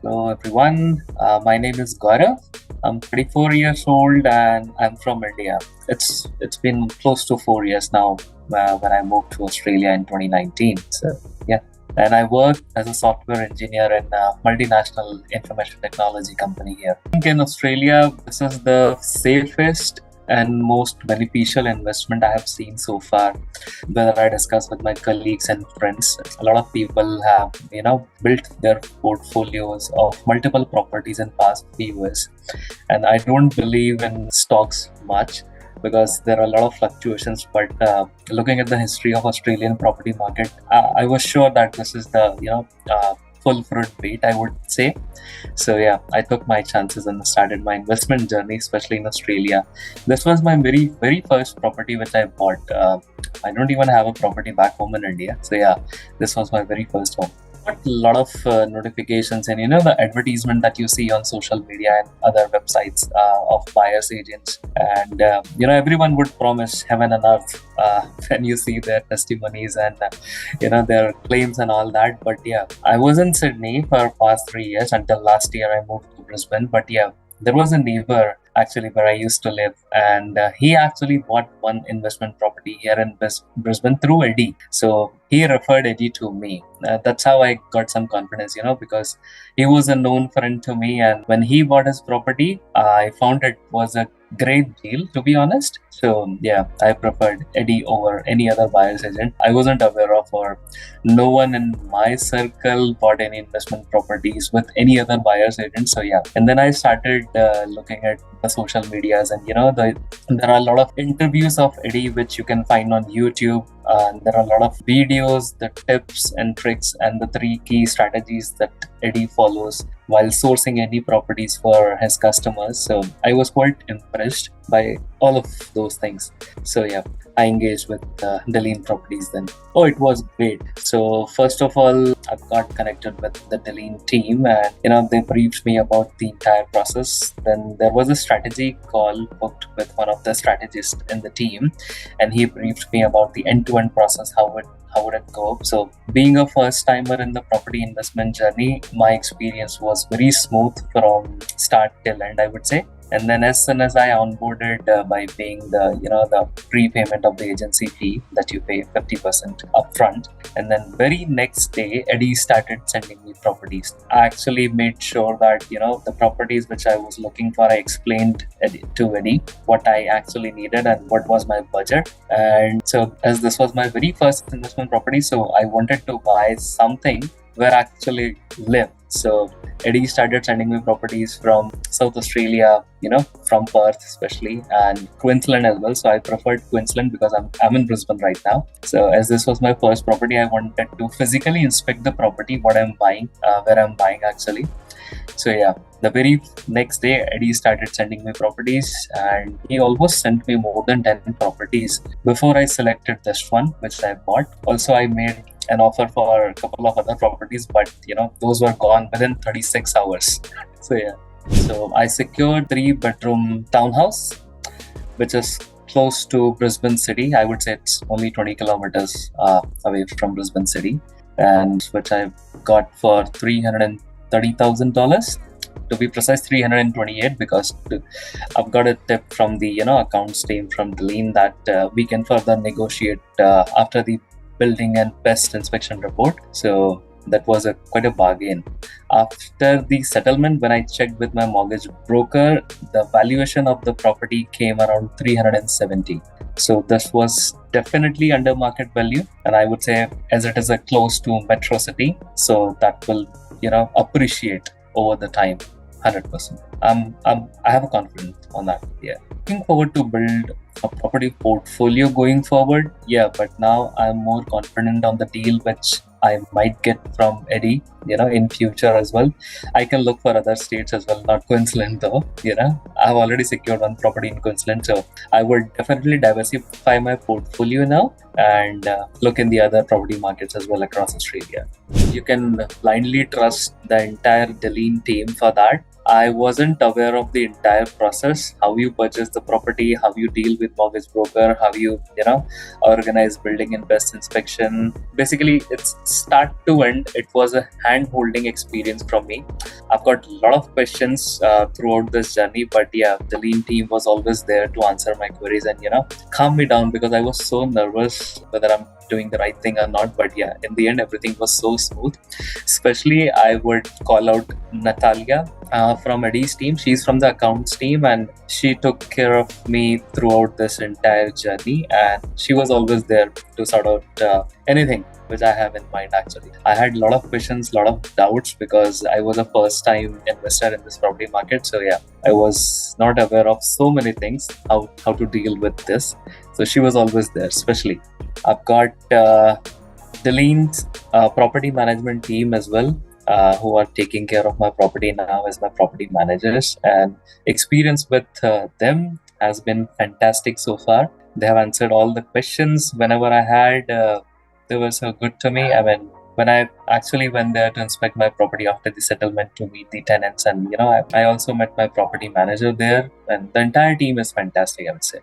Hello everyone, my name is Gaurav. I'm 34 years old and I'm from India. It's been close to 4 years now when I moved to Australia in 2019. So yeah, and I work as a software engineer in a multinational information technology company here. I think in Australia, this is the safest and most beneficial investment I have seen so far. Whether I discuss with my colleagues and friends, a lot of people have, built their portfolios of multiple properties in past few years. And I don't believe in stocks much because there are a lot of fluctuations. But looking at the history of Australian property market, I was sure that this is the, full fruit bait, I would say. So yeah, I took my chances and started my investment journey, especially in Australia. This was my very first property which I bought. I don't even have a property back home in India. So yeah, this was my very first home. Got a lot of notifications and the advertisement that you see on social media and other websites of buyers agents, and everyone would promise heaven and earth when you see their testimonies and their claims and all that. But yeah, I was in Sydney for past 3 years until last year I moved to Brisbane. But yeah, there was a neighbor actually where I used to live, and he actually bought one investment property here in Brisbane through Eddie. So he referred Eddie to me. That's how I got some confidence, because he was a known friend to me. And when he bought his property, I found it was a great deal, to be honest. So yeah, I preferred Eddie over any other buyer's agent. I wasn't aware of, or no one in my circle bought any investment properties with any other buyer's agent. So yeah, and then I started looking at the social medias, and there are a lot of interviews of Eddie which you can find on YouTube. And there are a lot of videos, the tips and tricks, and the 3 key strategies that Eddie follows while sourcing any properties for his customers. So I was quite impressed by all of those things. So yeah, I engaged with Dilleen Properties then. Oh, it was great. So first of all, I got connected with the Dilleen team, and they briefed me about the entire process. Then there was a strategy call booked with one of the strategists in the team, and he briefed me about the end-to-end process, how would it go. So being a first timer in the property investment journey, my experience was very smooth from start till end, I would say. And then as soon as I onboarded by paying the prepayment of the agency fee that you pay 50% upfront, and then very next day Eddie started sending me properties. I actually made sure that the properties which I was looking for, I explained to Eddie what I actually needed and what was my budget. And so as this was my very first investment property, so I wanted to buy something where I actually live. So Eddie started sending me properties from South Australia, from Perth especially, and Queensland as well. So I preferred Queensland because I'm in Brisbane right now. So as this was my first property, I wanted to physically inspect the property, what I'm buying, where I'm buying actually. So yeah, the very next day, Eddie started sending me properties, and he almost sent me more than 10 properties before I selected this one, which I bought. Also, I made an offer for a couple of other properties, but those were gone within 36 hours. So yeah, so I secured 3-bedroom townhouse, which is close to Brisbane city. I would say it's only 20 kilometers away from Brisbane city, and which I got for $330,000. To be precise, 328, because I've got a tip from the accounts team from Dilleen that we can further negotiate after the building and pest inspection report. So that was quite a bargain. After the settlement, when I checked with my mortgage broker, the valuation of the property came around 370. So this was definitely under market value, and I would say as it is a close to metro city, so that will appreciate over the time 100%. I have a confidence on that. Yeah, looking forward to build a property portfolio going forward. Yeah, but now I'm more confident on the deal which I might get from Eddie, in future as well. I can look for other states as well, not Queensland though. I've already secured one property in Queensland, so I would definitely diversify my portfolio now and look in the other property markets as well across Australia. You can blindly trust the entire Dilleen team for that. I wasn't aware of the entire process, how you purchase the property, how you deal with mortgage broker, how you organize building and best inspection. Basically, it's start to end. It was a hand-holding experience from me. I've got a lot of questions throughout this journey, but yeah, the Lean team was always there to answer my queries and calm me down because I was so nervous whether I'm doing the right thing or not. But yeah, in the end, everything was so smooth. Especially, I would call out Natalia from Eddie's team. She's from the accounts team, and she took care of me throughout this entire journey. And she was always there to sort out anything which I have in mind. Actually, I had a lot of questions, a lot of doubts because I was a first-time investor in this property market. So yeah, I was not aware of so many things, how to deal with this. So she was always there. Especially, I've got Dilleen's property management team as well, who are taking care of my property now as my property managers, and experience with them has been fantastic so far. They have answered all the questions whenever I had. They were so good to me. I mean, when I actually went there to inspect my property after the settlement to meet the tenants, and I also met my property manager there, and the entire team is fantastic, I would say.